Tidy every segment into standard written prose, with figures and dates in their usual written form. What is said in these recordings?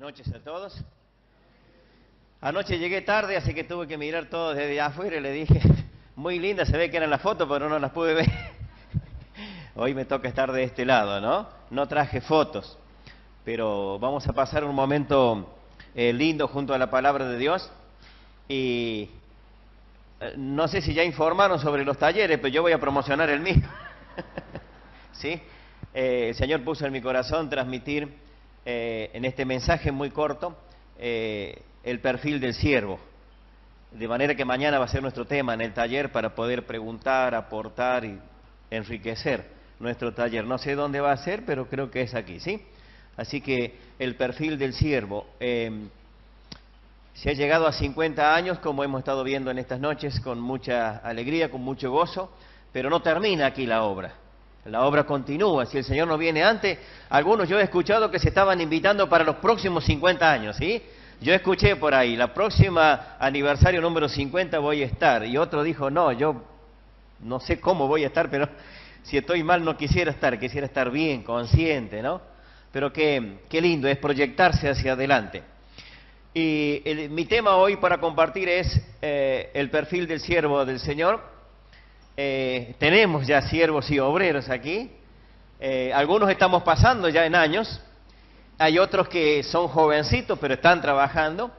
Buenas noches a todos. Anoche llegué tarde, así que tuve que mirar todo desde afuera y le dije, muy linda se ve que eran las fotos, pero no las pude ver. Hoy me toca estar de este lado, ¿no? No traje fotos, pero vamos a pasar un momento lindo junto a la palabra de Dios. Y no sé si ya informaron sobre los talleres, pero yo voy a promocionar el mío. ¿Sí? El Señor puso en mi corazón transmitir en este mensaje muy corto el perfil del siervo, de manera que mañana va a ser nuestro tema en el taller para poder preguntar, aportar y enriquecer nuestro taller. No sé dónde va a ser, pero creo que es aquí, ¿sí? Así que el perfil del siervo. Se ha llegado a 50 años, como hemos estado viendo en estas noches, con mucha alegría, con mucho gozo, pero no termina aquí la obra. La obra continúa. Si el Señor no viene antes, algunos yo he escuchado que se estaban invitando para los próximos 50 años, ¿sí? Yo escuché por ahí, la próxima aniversario número 50 voy a estar. Y otro dijo, no, yo no sé cómo voy a estar, pero si estoy mal no quisiera estar bien, consciente, ¿no? Pero qué lindo es proyectarse hacia adelante. Y mi tema hoy para compartir es el perfil del siervo del Señor. Tenemos ya siervos y obreros aquí. Algunos estamos pasando ya en años. Hay otros que son jovencitos pero están trabajando.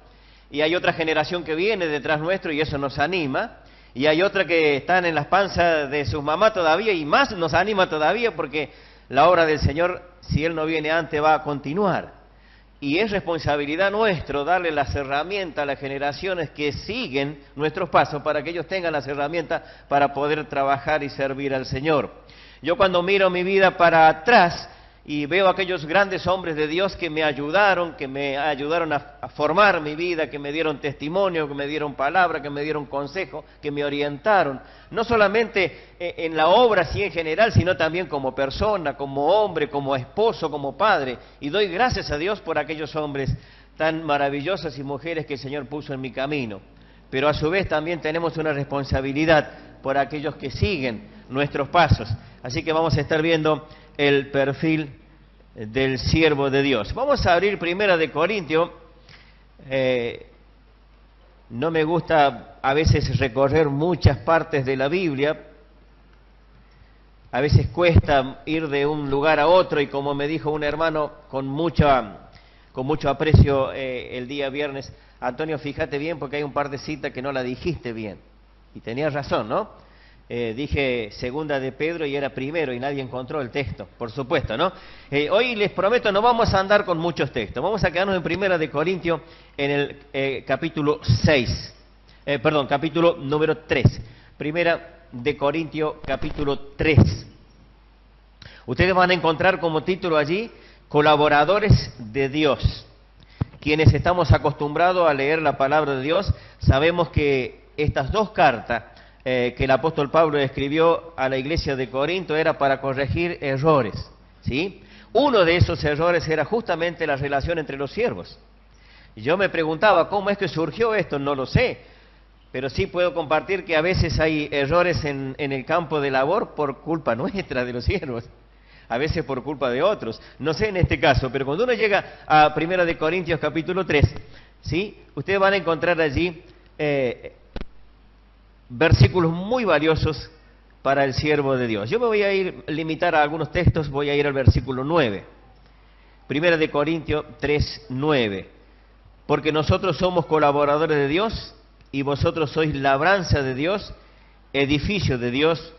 Y hay otra generación que viene detrás nuestro y eso nos anima. Y hay otra que están en las panzas de sus mamás todavía y más nos anima todavía porque la obra del Señor, si Él no viene antes, va a continuar. Y es responsabilidad nuestra darle las herramientas a las generaciones que siguen nuestros pasos para que ellos tengan las herramientas para poder trabajar y servir al Señor. Yo cuando miro mi vida para atrás y veo a aquellos grandes hombres de Dios que me ayudaron a formar mi vida, que me dieron testimonio, que me dieron palabra, que me dieron consejo, que me orientaron, no solamente en la obra así en general, sino también como persona, como hombre, como esposo, como padre. Y doy gracias a Dios por aquellos hombres tan maravillosos y mujeres que el Señor puso en mi camino. Pero a su vez también tenemos una responsabilidad por aquellos que siguen nuestros pasos. Así que vamos a estar viendo el perfil del siervo de Dios. Vamos a abrir Primera de Corintios. No me gusta a veces recorrer muchas partes de la Biblia. A veces cuesta ir de un lugar a otro y como me dijo un hermano con mucho aprecio el día viernes, Antonio, fíjate bien porque hay un par de citas que no la dijiste bien. Y tenías razón, ¿no? Dije segunda de Pedro y era primero y nadie encontró el texto, por supuesto, ¿no? Hoy les prometo no vamos a andar con muchos textos, vamos a quedarnos en Primera de Corintios en el capítulo 6, capítulo número 3, Primera de Corintios capítulo 3. Ustedes van a encontrar como título allí, colaboradores de Dios. Quienes estamos acostumbrados a leer la palabra de Dios, sabemos que estas dos cartas que el apóstol Pablo escribió a la iglesia de Corinto era para corregir errores, ¿sí? Uno de esos errores era justamente la relación entre los siervos. Y yo me preguntaba, ¿cómo es que surgió esto? No lo sé, pero sí puedo compartir que a veces hay errores en el campo de labor por culpa nuestra de los siervos, a veces por culpa de otros. No sé en este caso, pero cuando uno llega a 1 de Corintios capítulo 3, ¿sí? Ustedes van a encontrar allí versículos muy valiosos para el siervo de Dios. Yo me voy a limitar a algunos textos, voy a ir al versículo 9. Primera de Corintios 3, 9. Porque nosotros somos colaboradores de Dios y vosotros sois labranza de Dios, edificio de Dios,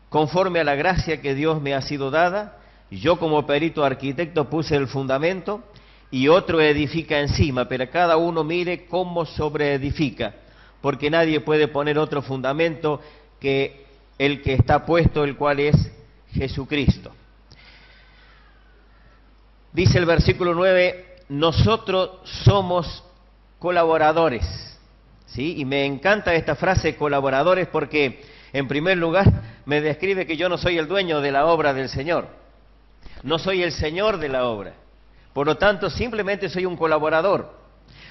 conforme a la gracia que Dios me ha sido dada. Yo como perito arquitecto puse el fundamento y otro edifica encima, pero cada uno mire cómo sobreedifica. Porque nadie puede poner otro fundamento que el que está puesto, el cual es Jesucristo. Dice el versículo 9, nosotros somos colaboradores, ¿sí? Y me encanta esta frase, colaboradores, porque en primer lugar me describe que yo no soy el dueño de la obra del Señor, no soy el Señor de la obra, por lo tanto simplemente soy un colaborador.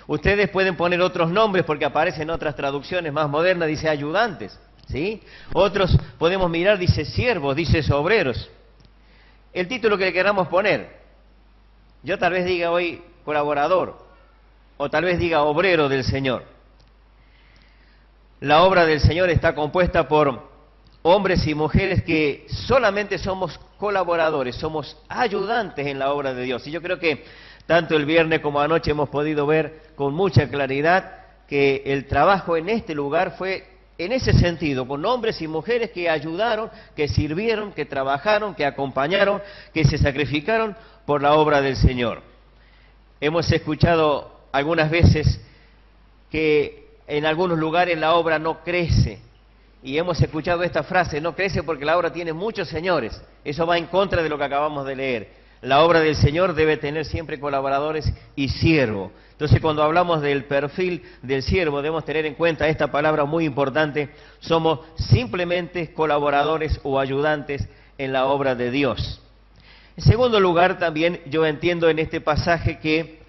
Ustedes pueden poner otros nombres porque aparecen otras traducciones más modernas, dice ayudantes, ¿sí? Otros podemos mirar, dice siervos, dice obreros. El título que le queramos poner, yo tal vez diga hoy colaborador, o tal vez diga obrero del Señor. La obra del Señor está compuesta por hombres y mujeres que solamente somos colaboradores, somos ayudantes en la obra de Dios. Y yo creo que tanto el viernes como anoche hemos podido ver con mucha claridad que el trabajo en este lugar fue en ese sentido, con hombres y mujeres que ayudaron, que sirvieron, que trabajaron, que acompañaron, que se sacrificaron por la obra del Señor. Hemos escuchado algunas veces que en algunos lugares la obra no crece, y hemos escuchado esta frase: no crece porque la obra tiene muchos señores. Eso va en contra de lo que acabamos de leer. La obra del Señor debe tener siempre colaboradores y siervo. Entonces, cuando hablamos del perfil del siervo, debemos tener en cuenta esta palabra muy importante: somos simplemente colaboradores o ayudantes en la obra de Dios. En segundo lugar, también yo entiendo en este pasaje que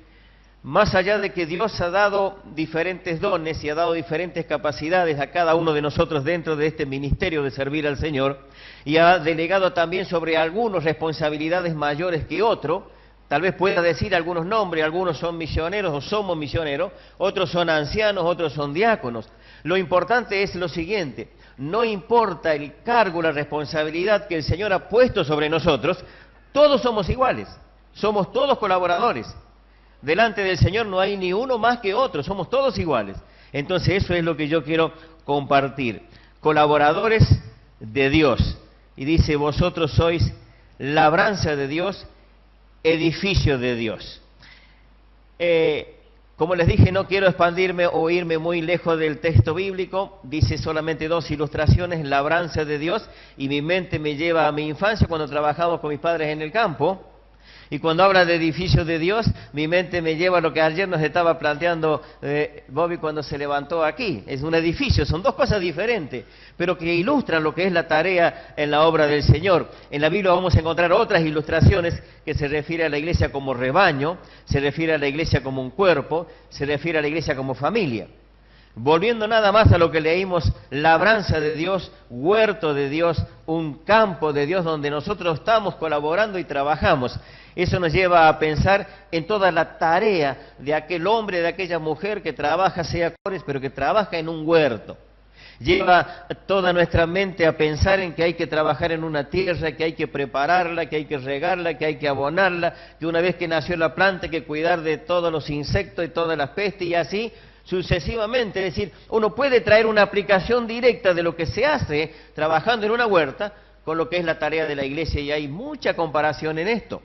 más allá de que Dios ha dado diferentes dones y ha dado diferentes capacidades a cada uno de nosotros dentro de este ministerio de servir al Señor, y ha delegado también sobre algunos responsabilidades mayores que otros, tal vez pueda decir algunos nombres: algunos son misioneros o somos misioneros, otros son ancianos, otros son diáconos. Lo importante es lo siguiente: no importa el cargo, la responsabilidad que el Señor ha puesto sobre nosotros, todos somos iguales, somos todos colaboradores. Delante del Señor no hay ni uno más que otro, somos todos iguales. Entonces eso es lo que yo quiero compartir. Colaboradores de Dios. Y dice: vosotros sois labranza de Dios, edificio de Dios. Como les dije, no quiero expandirme o irme muy lejos del texto bíblico. Dice solamente dos ilustraciones: labranza de Dios, y mi mente me lleva a mi infancia cuando trabajamos con mis padres en el campo. Y cuando habla de edificio de Dios, mi mente me lleva a lo que ayer nos estaba planteando Bobby cuando se levantó aquí. Es un edificio, son dos cosas diferentes, pero que ilustran lo que es la tarea en la obra del Señor. En la Biblia vamos a encontrar otras ilustraciones que se refiere a la iglesia como rebaño, se refiere a la iglesia como un cuerpo, se refiere a la iglesia como familia. Volviendo nada más a lo que leímos: labranza de Dios, huerto de Dios, un campo de Dios donde nosotros estamos colaborando y trabajamos. Eso nos lleva a pensar en toda la tarea de aquel hombre, de aquella mujer que trabaja, sea cores, pero que trabaja en un huerto. Lleva toda nuestra mente a pensar en que hay que trabajar en una tierra, que hay que prepararla, que hay que regarla, que hay que abonarla, que una vez que nació la planta hay que cuidar de todos los insectos y todas las pestes y así sucesivamente. Es decir, uno puede traer una aplicación directa de lo que se hace trabajando en una huerta con lo que es la tarea de la iglesia, y hay mucha comparación en esto.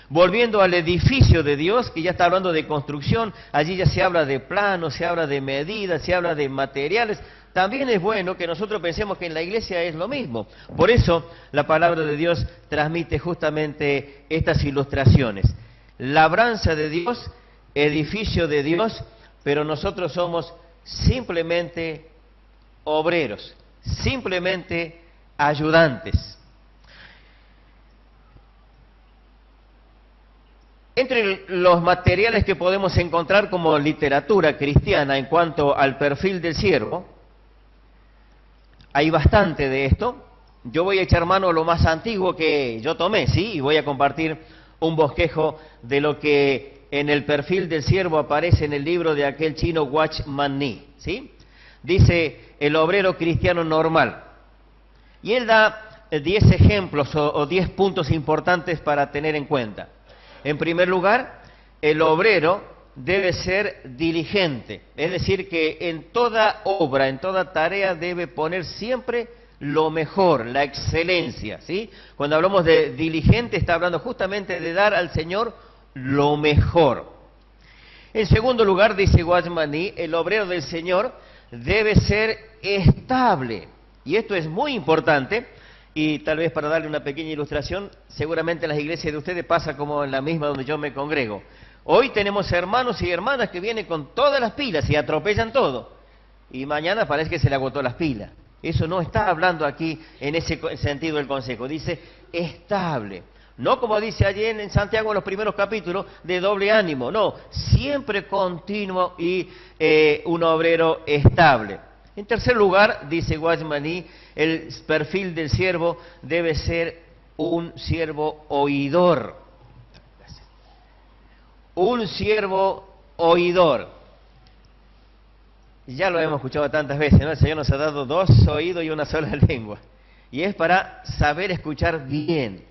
Volviendo al edificio de Dios, que ya está hablando de construcción, allí ya se habla de planos, se habla de medidas, se habla de materiales. También es bueno que nosotros pensemos que en la iglesia es lo mismo. Por eso la palabra de Dios transmite justamente estas ilustraciones. Labranza de Dios, edificio de Dios, pero nosotros somos simplemente obreros, simplemente ayudantes. Entre los materiales que podemos encontrar como literatura cristiana en cuanto al perfil del siervo, hay bastante de esto. Yo voy a echar mano a lo más antiguo que yo tomé, ¿sí? Y voy a compartir un bosquejo de lo que en el perfil del siervo aparece en el libro de aquel chino Watchman Nee, ¿sí? Dice: el obrero cristiano normal. Y él da 10 ejemplos o 10 puntos importantes para tener en cuenta. En primer lugar, el obrero debe ser diligente, es decir, que en toda obra, en toda tarea debe poner siempre lo mejor, la excelencia, ¿sí? Cuando hablamos de diligente, está hablando justamente de dar al Señor lo mejor. En segundo lugar, dice Watchman Nee, el obrero del Señor debe ser estable, y esto es muy importante. Y tal vez para darle una pequeña ilustración, seguramente en las iglesias de ustedes pasa como en la misma donde yo me congrego. Hoy tenemos hermanos y hermanas que vienen con todas las pilas y atropellan todo, y mañana parece que se le agotó las pilas. Eso no está hablando aquí en ese sentido el consejo. Dice estable. No como dice allí en Santiago en los primeros capítulos, de doble ánimo. No, siempre continuo y un obrero estable. En tercer lugar, dice Watchman Nee, el perfil del siervo debe ser un siervo oidor. Un siervo oidor. Ya lo hemos escuchado tantas veces, ¿no? El Señor nos ha dado 2 oídos y una sola lengua. Y es para saber escuchar bien.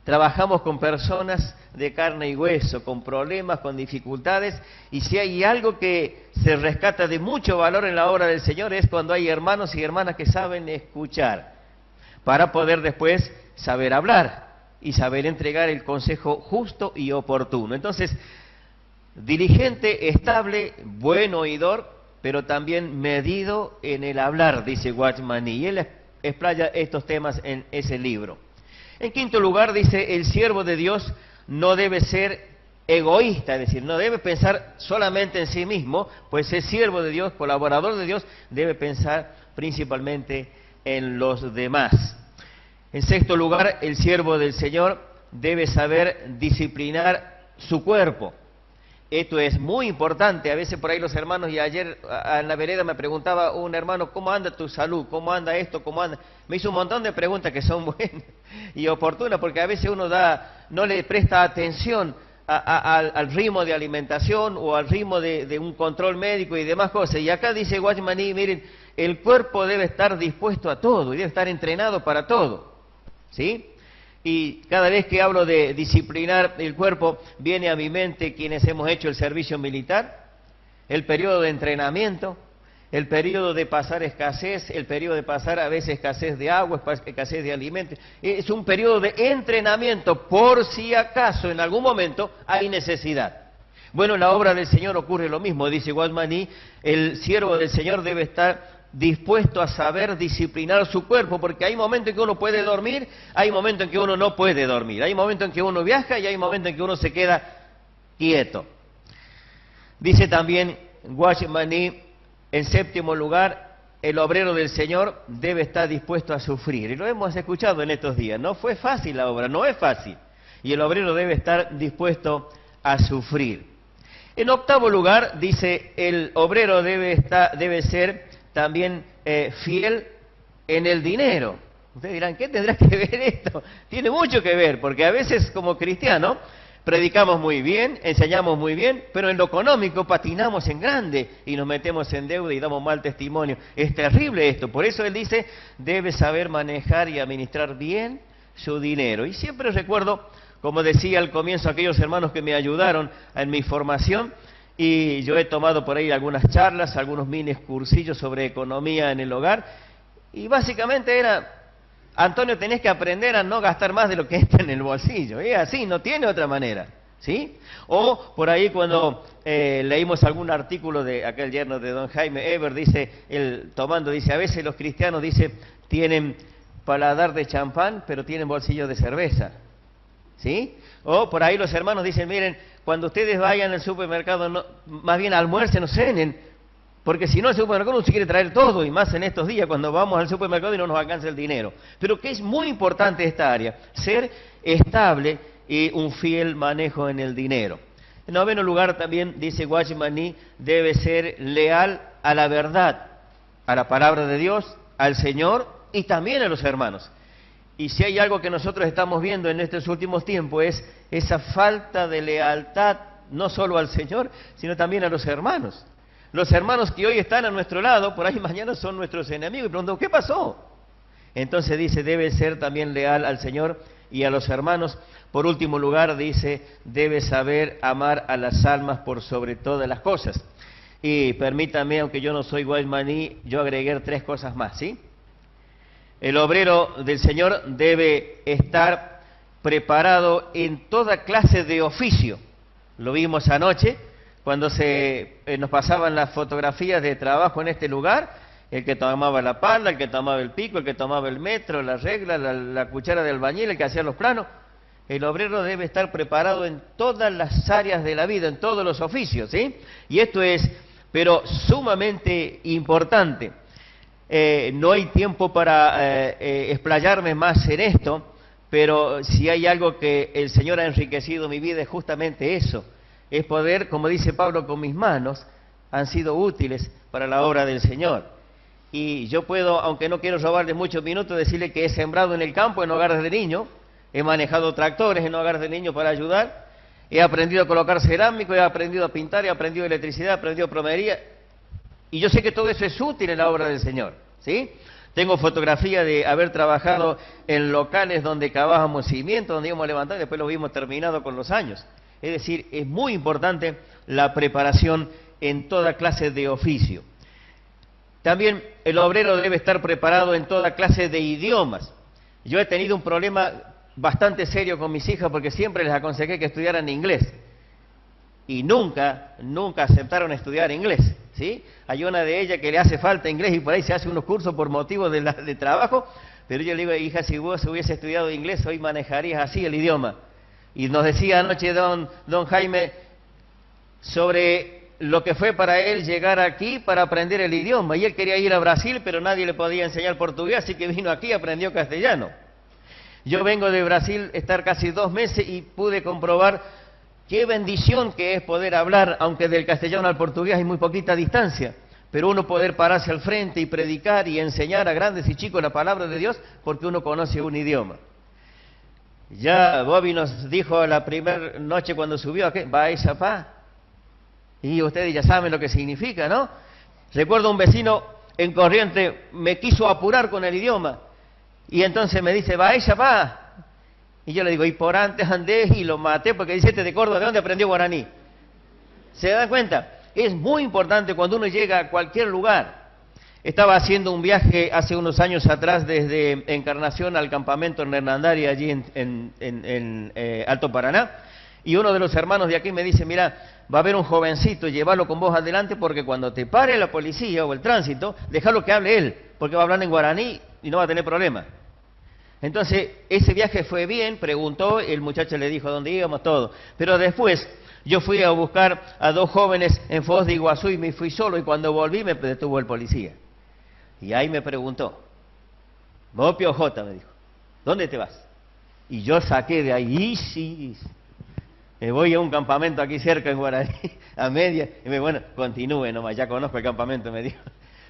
Trabajamos con personas de carne y hueso, con problemas, con dificultades, y si hay algo que se rescata de mucho valor en la obra del Señor es cuando hay hermanos y hermanas que saben escuchar, para poder después saber hablar y saber entregar el consejo justo y oportuno. Entonces, diligente, estable, buen oidor, pero también medido en el hablar, dice Watchman Nee, y él explaya estos temas en ese libro. En quinto lugar, dice, el siervo de Dios no debe ser egoísta, es decir, no debe pensar solamente en sí mismo, pues es siervo de Dios, colaborador de Dios, debe pensar principalmente en los demás. En sexto lugar, el siervo del Señor debe saber disciplinar su cuerpo. Esto es muy importante. A veces por ahí los hermanos, y ayer en la vereda me preguntaba un hermano, ¿cómo anda tu salud? ¿Cómo anda esto? ¿Cómo anda? Me hizo un montón de preguntas que son buenas y oportunas, porque a veces uno no le presta atención al ritmo de alimentación o al ritmo de un control médico y demás cosas. Y acá dice Watchman Nee, miren, el cuerpo debe estar dispuesto a todo y debe estar entrenado para todo, ¿sí? Y cada vez que hablo de disciplinar el cuerpo, viene a mi mente quienes hemos hecho el servicio militar, el periodo de entrenamiento, el periodo de pasar escasez, el periodo de pasar a veces escasez de agua, escasez de alimentos. Es un periodo de entrenamiento por si acaso en algún momento hay necesidad. Bueno, en la obra del Señor ocurre lo mismo, dice Watchman Nee, el siervo del Señor debe estar dispuesto a saber disciplinar su cuerpo, porque hay momentos en que uno puede dormir, hay momentos en que uno no puede dormir, hay momentos en que uno viaja y hay momentos en que uno se queda quieto. Dice también Watchman Nee, en séptimo lugar, el obrero del Señor debe estar dispuesto a sufrir, y lo hemos escuchado en estos días. No fue fácil la obra, no es fácil, y el obrero debe estar dispuesto a sufrir. En octavo lugar, dice, el obrero debe ser también fiel en el dinero. Ustedes dirán, ¿qué tendrá que ver esto? Tiene mucho que ver, porque a veces como cristianos predicamos muy bien, enseñamos muy bien, pero en lo económico patinamos en grande y nos metemos en deuda y damos mal testimonio. Es terrible esto, por eso él dice, debe saber manejar y administrar bien su dinero. Y siempre recuerdo, como decía al comienzo, aquellos hermanos que me ayudaron en mi formación, y yo he tomado por ahí algunas charlas, algunos mini cursillos sobre economía en el hogar, y básicamente era, Antonio, tenés que aprender a no gastar más de lo que está en el bolsillo, es así, no tiene otra manera, ¿sí? O por ahí cuando leímos algún artículo de aquel yerno de don Jaime Eber, dice, dice, a veces los cristianos, dice, tienen paladar de champán, pero tienen bolsillo de cerveza, ¿sí? O por ahí los hermanos dicen, miren, cuando ustedes vayan al supermercado, más bien almuercen o cenen, porque si no el supermercado no se quiere traer todo, y más en estos días cuando vamos al supermercado y no nos alcanza el dinero. Pero que es muy importante esta área, ser estable y un fiel manejo en el dinero. En noveno lugar también, dice Watchman Nee, debe ser leal a la verdad, a la palabra de Dios, al Señor y también a los hermanos. Y si hay algo que nosotros estamos viendo en estos últimos tiempos es esa falta de lealtad, no solo al Señor, sino también a los hermanos. Los hermanos que hoy están a nuestro lado, por ahí mañana son nuestros enemigos. Y preguntamos, ¿qué pasó? Entonces dice, debe ser también leal al Señor y a los hermanos. Por último lugar, dice, debe saber amar a las almas por sobre todas las cosas. Y permítame, aunque yo no soy Watchman Nee, yo agregué 3 cosas más, ¿sí? El obrero del Señor debe estar preparado en toda clase de oficio. Lo vimos anoche, cuando nos pasaban las fotografías de trabajo en este lugar, el que tomaba la pala, el que tomaba el pico, el que tomaba el metro, la regla, la cuchara de albañil, el que hacía los planos. El obrero debe estar preparado en todas las áreas de la vida, en todos los oficios, ¿sí? Y esto es, pero sumamente importante. No hay tiempo para explayarme más en esto, pero si hay algo que el Señor ha enriquecido mi vida es justamente eso, es poder, como dice Pablo, con mis manos han sido útiles para la obra del Señor. Y yo puedo, aunque no quiero robarle muchos minutos, decirle que he sembrado en el campo, en hogares de niños, he manejado tractores en hogares de niños para ayudar, he aprendido a colocar cerámico, he aprendido a pintar, he aprendido electricidad, he aprendido plomería, y yo sé que todo eso es útil en la obra del Señor, ¿sí? Tengo fotografía de haber trabajado en locales donde cavábamos cimientos, donde íbamos levantando y después lo vimos terminado con los años. Es decir, es muy importante la preparación en toda clase de oficio. También el obrero debe estar preparado en toda clase de idiomas. Yo he tenido un problema bastante serio con mis hijas porque siempre les aconsejé que estudiaran inglés. Y nunca aceptaron estudiar inglés, ¿sí? Hay una de ellas que le hace falta inglés y por ahí se hace unos cursos por motivo de trabajo, pero yo le digo, hija, si vos hubiese estudiado inglés, hoy manejarías así el idioma. Y nos decía anoche don Jaime sobre lo que fue para él llegar aquí para aprender el idioma. Y él quería ir a Brasil, pero nadie le podía enseñar portugués, así que vino aquí y aprendió castellano. Yo vengo de Brasil, estar casi 2 meses y pude comprobar qué bendición que es poder hablar, aunque del castellano al portugués hay muy poquita distancia, pero uno poder pararse al frente y predicar y enseñar a grandes y chicos la palabra de Dios porque uno conoce un idioma. Ya Bobby nos dijo la primera noche cuando subió aquí, Baixapá, y ustedes ya saben lo que significa, ¿no? Recuerdo un vecino en Corrientes me quiso apurar con el idioma, y entonces me dice, Baixapá, y yo le digo, y por antes andé y lo maté porque dice, de Córdoba, ¿de dónde aprendió guaraní? ¿Se dan cuenta? Es muy importante cuando uno llega a cualquier lugar. Estaba haciendo un viaje hace unos años atrás desde Encarnación al campamento en Hernandari, allí en Alto Paraná, y uno de los hermanos de aquí me dice, mira, va a haber un jovencito, llévalo con vos adelante porque cuando te pare la policía o el tránsito, déjalo que hable él, porque va a hablar en guaraní y no va a tener problema. Entonces, ese viaje fue bien, preguntó, el muchacho le dijo dónde íbamos, todo. Pero después, yo fui a buscar a 2 jóvenes en Foz de Iguazú y me fui solo, y cuando volví me detuvo el policía. Y ahí me preguntó, vos Piojota, me dijo, ¿dónde te vas? Y yo saqué de ahí, sí, me voy a un campamento aquí cerca en Guaraní, a media, y me bueno, continúe nomás, ya conozco el campamento, me dijo.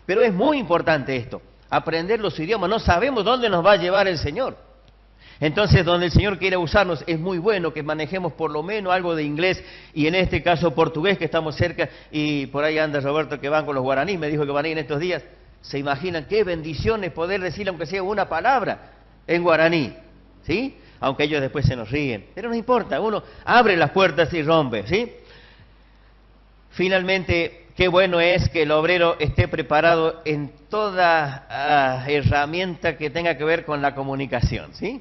Pero es muy importante esto. Aprender los idiomas, no sabemos dónde nos va a llevar el Señor. Entonces, donde el Señor quiere usarnos, es muy bueno que manejemos por lo menos algo de inglés, y en este caso portugués, que estamos cerca, y por ahí anda Roberto que van con los guaraní, me dijo que van a ir en estos días. ¿Se imaginan qué bendición es poder decirle aunque sea una palabra en guaraní? ¿Sí? Aunque ellos después se nos ríen. Pero no importa, uno abre las puertas y rompe, ¿sí? Finalmente, qué bueno es que el obrero esté preparado en toda herramienta que tenga que ver con la comunicación, ¿sí?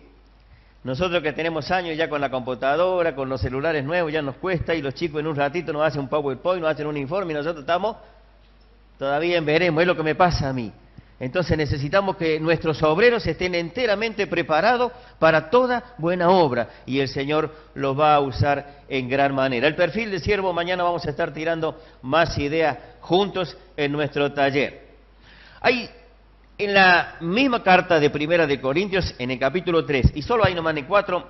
Nosotros que tenemos años ya con la computadora, con los celulares nuevos, ya nos cuesta, y los chicos en un ratito nos hacen un PowerPoint, nos hacen un informe, y nosotros estamos todavía en veremos, es lo que me pasa a mí. Entonces necesitamos que nuestros obreros estén enteramente preparados para toda buena obra, y el Señor los va a usar en gran manera. El perfil de siervo, mañana vamos a estar tirando más ideas juntos en nuestro taller. Hay en la misma carta de Primera de Corintios, en el capítulo 3, y solo hay nomás en 4,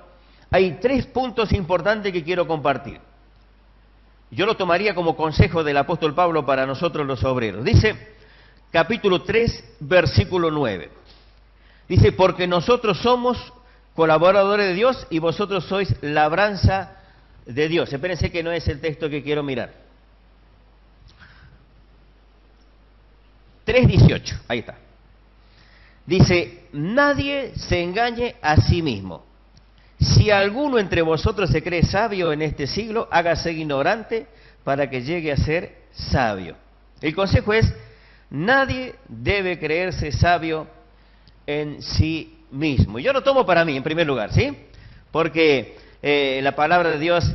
hay 3 puntos importantes que quiero compartir. Yo lo tomaría como consejo del apóstol Pablo para nosotros los obreros. Dice, capítulo 3, versículo 9. Dice, porque nosotros somos colaboradores de Dios y vosotros sois labranza de Dios. Espérense que no es el texto que quiero mirar. 3:18, ahí está. Dice, nadie se engañe a sí mismo. Si alguno entre vosotros se cree sabio en este siglo, hágase ignorante para que llegue a ser sabio. El consejo es, nadie debe creerse sabio en sí mismo. Y yo lo tomo para mí, en primer lugar, ¿sí? Porque la palabra de Dios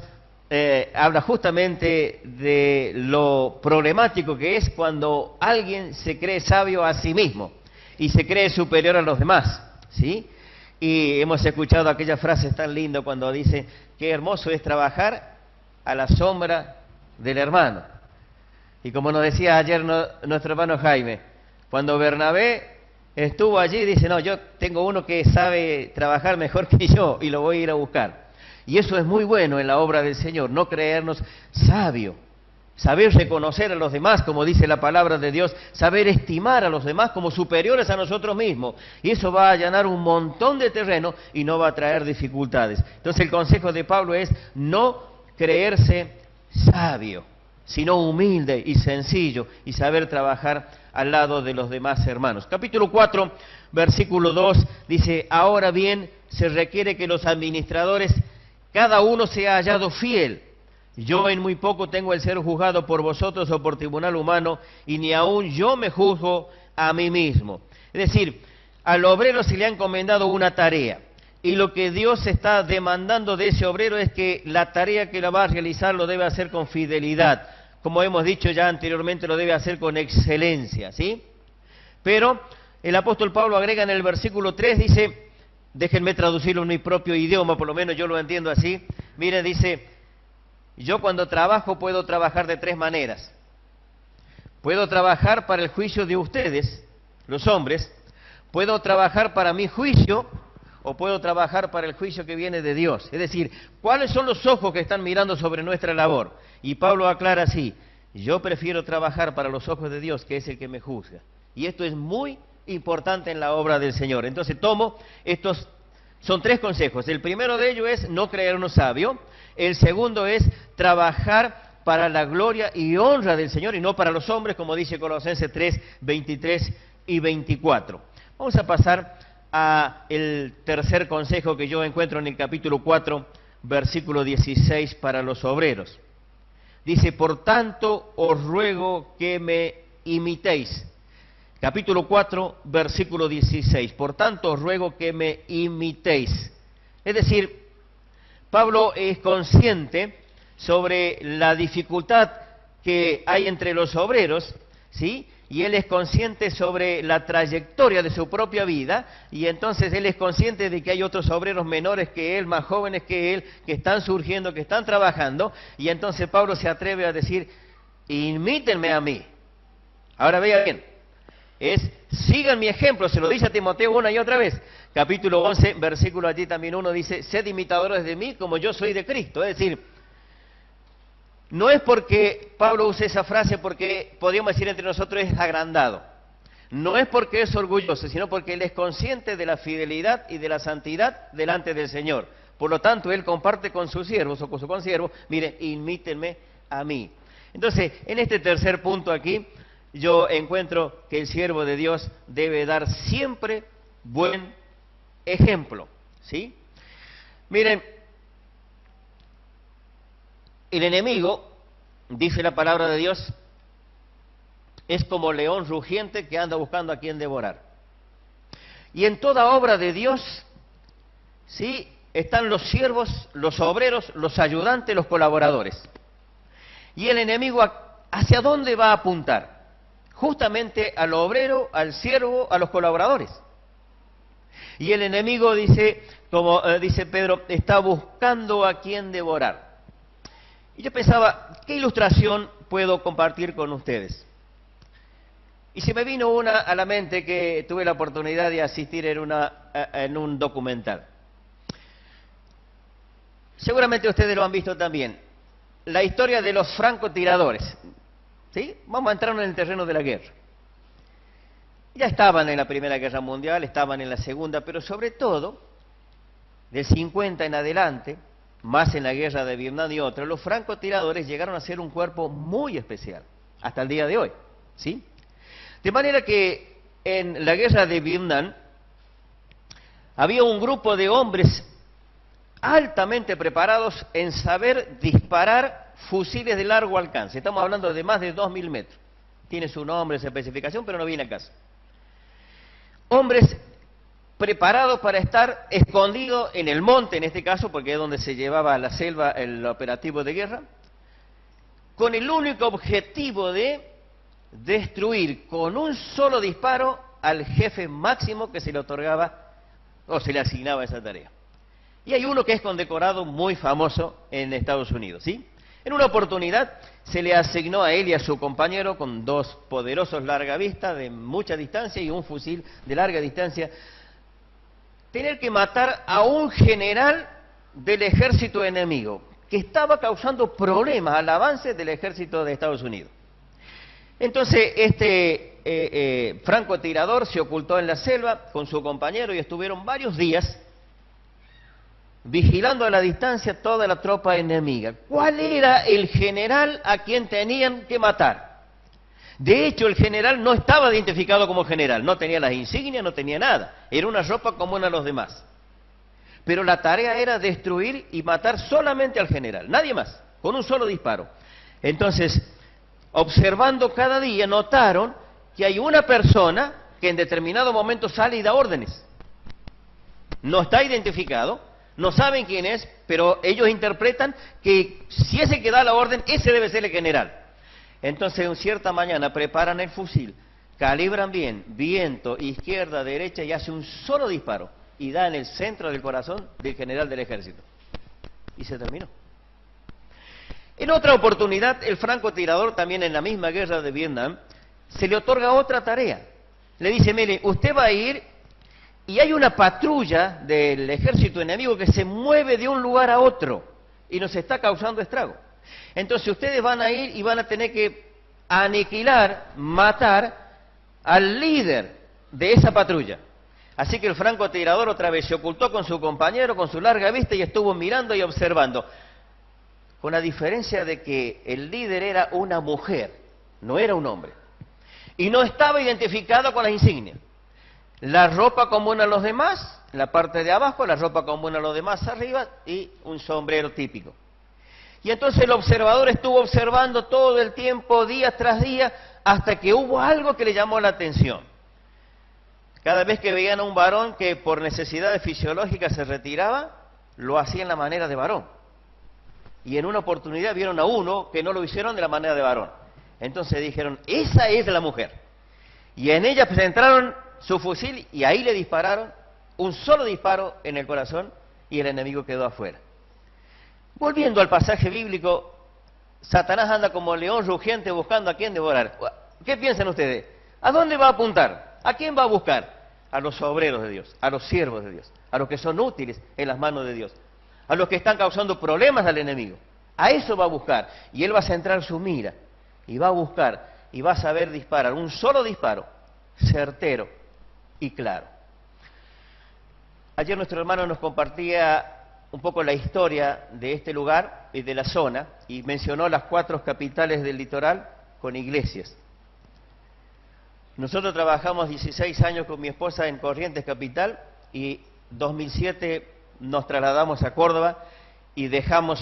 habla justamente de lo problemático que es cuando alguien se cree sabio a sí mismo y se cree superior a los demás, ¿sí? Y hemos escuchado aquella frase tan linda cuando dice, qué hermoso es trabajar a la sombra del hermano. Y como nos decía ayer nuestro hermano Jaime, cuando Bernabé estuvo allí, dice, no, yo tengo uno que sabe trabajar mejor que yo y lo voy a ir a buscar. Y eso es muy bueno en la obra del Señor, no creernos sabios. Saber reconocer a los demás, como dice la palabra de Dios, saber estimar a los demás como superiores a nosotros mismos. Y eso va a allanar un montón de terreno y no va a traer dificultades. Entonces el consejo de Pablo es, no creerse sabio, sino humilde y sencillo y saber trabajar al lado de los demás hermanos. Capítulo 4, versículo 2 dice, ahora bien, se requiere que los administradores, cada uno sea hallado fiel. Yo en muy poco tengo el ser juzgado por vosotros o por tribunal humano, y ni aun yo me juzgo a mí mismo. Es decir, al obrero se le ha encomendado una tarea, y lo que Dios está demandando de ese obrero es que la tarea que la va a realizar lo debe hacer con fidelidad. Como hemos dicho ya anteriormente, lo debe hacer con excelencia, ¿sí? Pero el apóstol Pablo agrega en el versículo 3, dice, déjenme traducirlo en mi propio idioma, por lo menos yo lo entiendo así. Mire, dice, yo cuando trabajo puedo trabajar de tres maneras. Puedo trabajar para el juicio de ustedes, los hombres, puedo trabajar para mi juicio o puedo trabajar para el juicio que viene de Dios. Es decir, ¿cuáles son los ojos que están mirando sobre nuestra labor? Y Pablo aclara así, yo prefiero trabajar para los ojos de Dios, que es el que me juzga. Y esto es muy importante en la obra del Señor. Entonces tomo estos, son tres consejos. El primero de ellos es no creernos sabio. El segundo es trabajar para la gloria y honra del Señor y no para los hombres, como dice Colosenses 3, 23 y 24. Vamos a pasar a el tercer consejo que yo encuentro en el capítulo 4, versículo 16 para los obreros. Dice, por tanto os ruego que me imitéis. Capítulo 4, versículo 16. Por tanto os ruego que me imitéis. Es decir, Pablo es consciente sobre la dificultad que hay entre los obreros, ¿sí? Y él es consciente sobre la trayectoria de su propia vida, y entonces él es consciente de que hay otros obreros menores que él, más jóvenes que él, que están surgiendo, que están trabajando, y entonces Pablo se atreve a decir, imítenme a mí. Ahora vea bien, sigan mi ejemplo, se lo dice a Timoteo una y otra vez. Capítulo 11, versículo allí también uno dice, sed imitadores de mí como yo soy de Cristo. Es decir, no es porque Pablo use esa frase porque podríamos decir entre nosotros es agrandado. No es porque es orgulloso, sino porque él es consciente de la fidelidad y de la santidad delante del Señor. Por lo tanto, él comparte con sus siervos o con su consiervo, miren, imítenme a mí. Entonces, en este tercer punto aquí, yo encuentro que el siervo de Dios debe dar siempre buen ejemplo, ¿sí? Miren, el enemigo, dice la palabra de Dios, es como león rugiente que anda buscando a quien devorar. Y en toda obra de Dios, ¿sí?, están los siervos, los obreros, los ayudantes, los colaboradores. Y el enemigo, ¿hacia dónde va a apuntar? Justamente al obrero, al siervo, a los colaboradores. Y el enemigo dice, como dice Pedro, está buscando a quien devorar. Y yo pensaba, ¿qué ilustración puedo compartir con ustedes? Y se me vino una a la mente que tuve la oportunidad de asistir en un documental. Seguramente ustedes lo han visto también. La historia de los francotiradores. ¿Sí? Vamos a entrar en el terreno de la guerra. Ya estaban en la Primera Guerra Mundial, estaban en la Segunda, pero sobre todo, del 50 en adelante, más en la guerra de Vietnam y otras, los francotiradores llegaron a ser un cuerpo muy especial, hasta el día de hoy, ¿sí? De manera que en la guerra de Vietnam había un grupo de hombres altamente preparados en saber disparar fusiles de largo alcance. Estamos hablando de más de 2000 metros. Tiene su nombre, su especificación, pero no viene a caso. Hombres preparados para estar escondidos en el monte, en este caso, porque es donde se llevaba a la selva el operativo de guerra, con el único objetivo de destruir con un solo disparo al jefe máximo que se le otorgaba o se le asignaba esa tarea. Y hay uno que es condecorado muy famoso en Estados Unidos, ¿sí? En una oportunidad se le asignó a él y a su compañero con dos poderosos largavistas de mucha distancia y un fusil de larga distancia, tener que matar a un general del ejército enemigo que estaba causando problemas al avance del ejército de Estados Unidos. Entonces este francotirador se ocultó en la selva con su compañero y estuvieron varios días vigilando a la distancia toda la tropa enemiga. ¿Cuál era el general a quien tenían que matar? De hecho, el general no estaba identificado como general, no tenía las insignias, no tenía nada, era una ropa común a los demás. Pero la tarea era destruir y matar solamente al general, nadie más, con un solo disparo. Entonces, observando cada día, notaron que hay una persona que en determinado momento sale y da órdenes. No está identificado, no saben quién es, pero ellos interpretan que si ese que da la orden, ese debe ser el general. Entonces, en cierta mañana preparan el fusil, calibran bien, viento, izquierda, derecha, y hace un solo disparo, y da en el centro del corazón del general del ejército. Y se terminó. En otra oportunidad, el francotirador, también en la misma guerra de Vietnam, se le otorga otra tarea. Le dice, mire, usted va a ir y hay una patrulla del ejército enemigo que se mueve de un lugar a otro y nos está causando estrago. Entonces ustedes van a ir y van a tener que aniquilar, matar al líder de esa patrulla. Así que el francotirador otra vez se ocultó con su compañero, con su larga vista, y estuvo mirando y observando. Con la diferencia de que el líder era una mujer, no era un hombre. Y no estaba identificado con las insignias. La ropa común a los demás, la parte de abajo, la ropa común a los demás arriba, y un sombrero típico. Y entonces el observador estuvo observando todo el tiempo, día tras día, hasta que hubo algo que le llamó la atención. Cada vez que veían a un varón que por necesidades fisiológicas se retiraba, lo hacía en la manera de varón. Y en una oportunidad vieron a uno que no lo hicieron de la manera de varón. Entonces dijeron, esa es la mujer. Y en ella centraron su fusil y ahí le dispararon, un solo disparo en el corazón, y el enemigo quedó afuera. Volviendo al pasaje bíblico, Satanás anda como león rugiente buscando a quién devorar. ¿Qué piensan ustedes? ¿A dónde va a apuntar? ¿A quién va a buscar? A los obreros de Dios, a los siervos de Dios, a los que son útiles en las manos de Dios, a los que están causando problemas al enemigo. A eso va a buscar, y él va a centrar su mira, y va a buscar, y va a saber disparar, un solo disparo, certero y claro. Ayer nuestro hermano nos compartía un poco la historia de este lugar y de la zona, y mencionó las 4 capitales del litoral con iglesias. Nosotros trabajamos 16 años con mi esposa en Corrientes Capital, y 2007 nos trasladamos a Córdoba y dejamos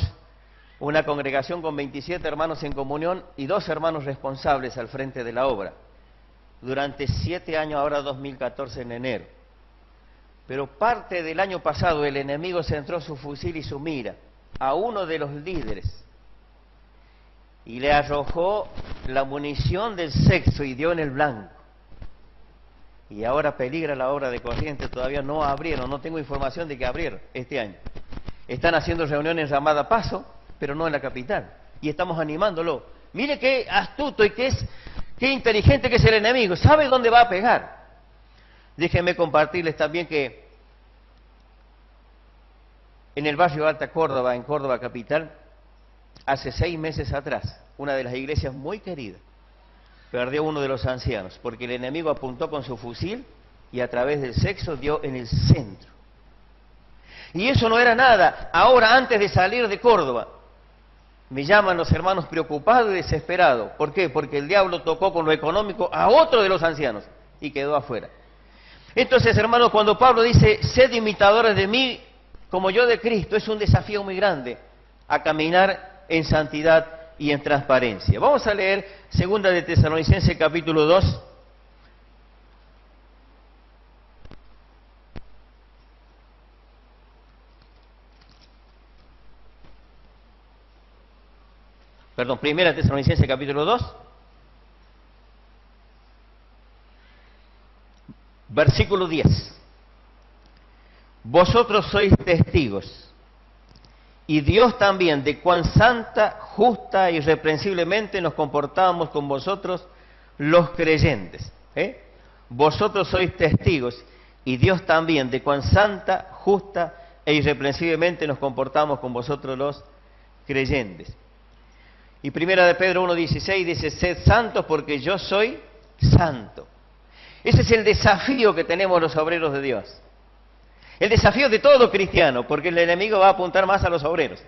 una congregación con 27 hermanos en comunión y 2 hermanos responsables al frente de la obra. Durante 7 años, ahora 2014 en enero. Pero parte del año pasado el enemigo centró su fusil y su mira a uno de los líderes y le arrojó la munición del sexo y dio en el blanco. Y ahora peligra la obra de Corrientes, todavía no abrieron, no tengo información de que abrieron este año. Están haciendo reuniones en Ramada Paso, pero no en la capital. Y estamos animándolo. Mire qué astuto y qué inteligente que es el enemigo, sabe dónde va a pegar. Déjenme compartirles también que en el barrio Alta Córdoba, en Córdoba capital, hace 6 meses atrás, una de las iglesias muy queridas perdió uno de los ancianos, porque el enemigo apuntó con su fusil y a través del sexo dio en el centro. Y eso no era nada. Ahora, antes de salir de Córdoba, me llaman los hermanos preocupados y desesperados. ¿Por qué? Porque el diablo tocó con lo económico a otro de los ancianos y quedó afuera. Entonces, hermanos, cuando Pablo dice, sed imitadores de mí como yo de Cristo, es un desafío muy grande a caminar en santidad y en transparencia. Vamos a leer 2 de Tesalonicenses capítulo 2. Perdón, 1 Tesalonicenses capítulo 2. Versículo 10. Vosotros sois testigos, y Dios también, de cuán santa, justa y irreprensiblemente nos comportamos con vosotros los creyentes. Vosotros sois testigos, y Dios también, de cuán santa, justa e irreprensiblemente nos comportamos con vosotros los creyentes. Y 1 de Pedro 1:16 dice, sed santos porque yo soy santo. Ese es el desafío que tenemos los obreros de Dios. El desafío de todo cristiano, porque el enemigo va a apuntar más a los obreros,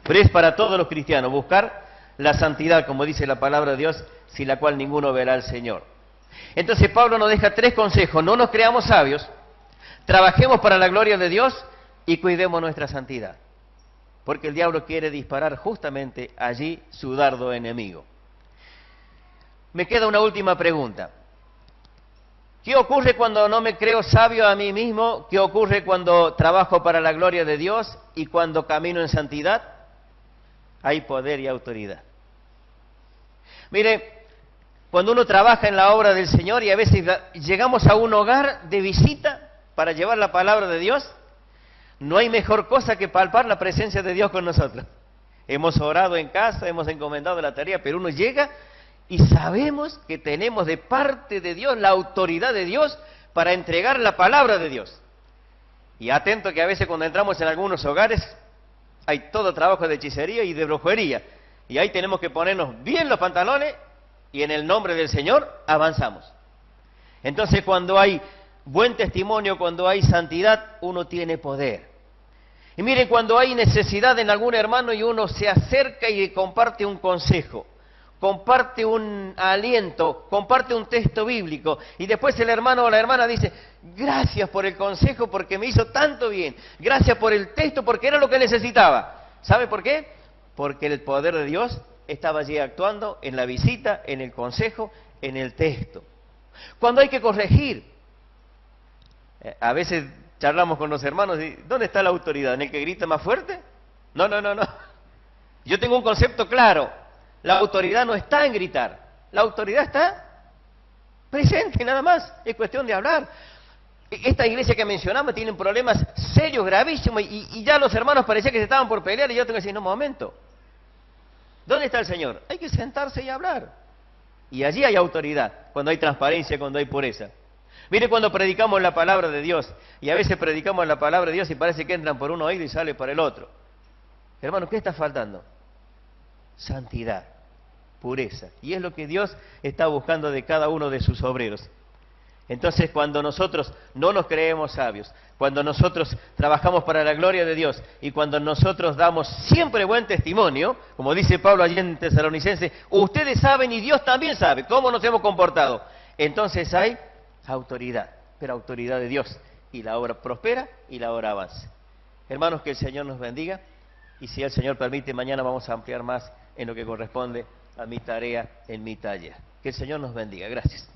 pero es para todos los cristianos buscar la santidad, como dice la palabra de Dios, sin la cual ninguno verá al Señor. Entonces Pablo nos deja 3 consejos: no nos creamos sabios, trabajemos para la gloria de Dios y cuidemos nuestra santidad, porque el diablo quiere disparar justamente allí su dardo enemigo. Me queda una última pregunta. ¿Qué ocurre cuando no me creo sabio a mí mismo? ¿Qué ocurre cuando trabajo para la gloria de Dios y cuando camino en santidad? Hay poder y autoridad. Mire, cuando uno trabaja en la obra del Señor y a veces llegamos a un hogar de visita para llevar la palabra de Dios, no hay mejor cosa que palpar la presencia de Dios con nosotros. Hemos orado en casa, hemos encomendado la tarea, pero uno llega y sabemos que tenemos de parte de Dios la autoridad de Dios para entregar la palabra de Dios. Y atento que a veces cuando entramos en algunos hogares hay todo trabajo de hechicería y de brujería. Y ahí tenemos que ponernos bien los pantalones y en el nombre del Señor avanzamos. Entonces cuando hay buen testimonio, cuando hay santidad, uno tiene poder. Y miren, cuando hay necesidad en algún hermano y uno se acerca y comparte un consejo, comparte un aliento, comparte un texto bíblico, y después el hermano o la hermana dice: gracias por el consejo porque me hizo tanto bien, gracias por el texto porque era lo que necesitaba. ¿Sabe por qué? Porque el poder de Dios estaba allí actuando en la visita, en el consejo, en el texto. Cuando hay que corregir, a veces charlamos con los hermanos y ¿dónde está la autoridad? ¿En el que grita más fuerte? No. Yo tengo un concepto claro. La autoridad no está en gritar, la autoridad está presente nada más, es cuestión de hablar. Esta iglesia que mencionamos tiene problemas serios, gravísimos, y ya los hermanos parecía que se estaban por pelear, y yo tengo que decir: no, momento, ¿dónde está el Señor? Hay que sentarse y hablar, y allí hay autoridad, cuando hay transparencia, cuando hay pureza. Mire, cuando predicamos la palabra de Dios, y a veces predicamos la palabra de Dios y parece que entran por un oído y sale por el otro. Hermano, ¿qué está faltando? Santidad, pureza, y es lo que Dios está buscando de cada uno de sus obreros. Entonces, cuando nosotros no nos creemos sabios, cuando nosotros trabajamos para la gloria de Dios y cuando nosotros damos siempre buen testimonio, como dice Pablo allí en Tesalonicenses, ustedes saben y Dios también sabe cómo nos hemos comportado, entonces hay autoridad, pero autoridad de Dios, y la obra prospera y la obra avanza. Hermanos, que el Señor nos bendiga, y si el Señor permite, mañana vamos a ampliar más en lo que corresponde a mi tarea en mi taller. Que el Señor nos bendiga. Gracias.